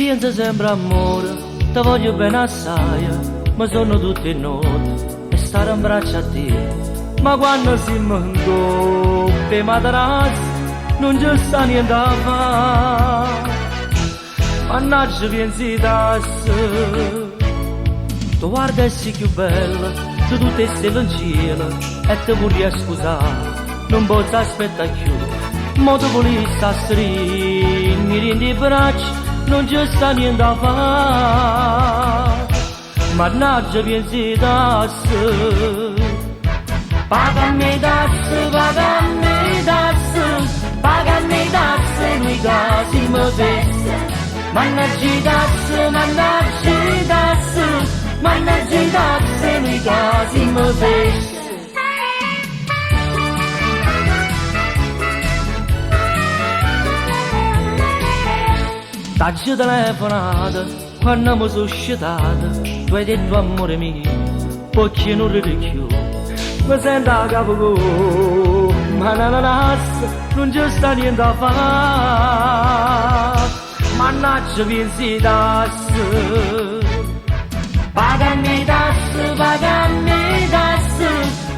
Piensa sempre amore, ti voglio bene assai, ma sono tutte notti e stare in braccio a te. Ma quando si manco te materassi, non ci sta niente a fare. Mannaggia pensi tasse, tu guarda sei più bella, tu tutte sei in cielo e ti vorrei scusare, non posso aspettare più. Ma tu volevi stare mi rendi i bracci, non ci sta niente a fare. Mannaggia pensi tasse, pagami tasse, pagami tasse, pagami tasse, noi casi mi fesse. Mannaggia tasse, mannaggia tasse, mannaggia tasse, noi casi mi fesse. T'aggi telefonata quando mi sono scettata, tu hai detto amore mio, perché non ridi più. Mi sento a capo, ma non ci sta niente a fare. Mannaggia pensi tasse, pagami tasse, pagami tasse,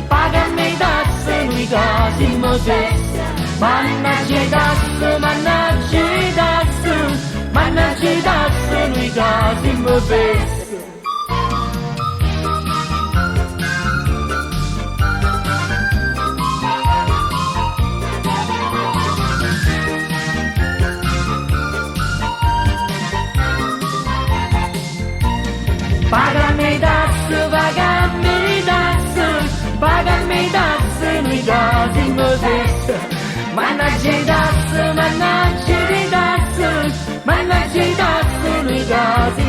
pagami tasse, noi casi mi fesse. Mannaggia tasse, mannaggia tasse, mannaggia tasse, noi casi mi fesse. Pagami tasse, pagami tasse, pagami tasse, noi casi mi fesse. Mannaggia tasse, mannaggia tasse, mannaggia tasse, noi casi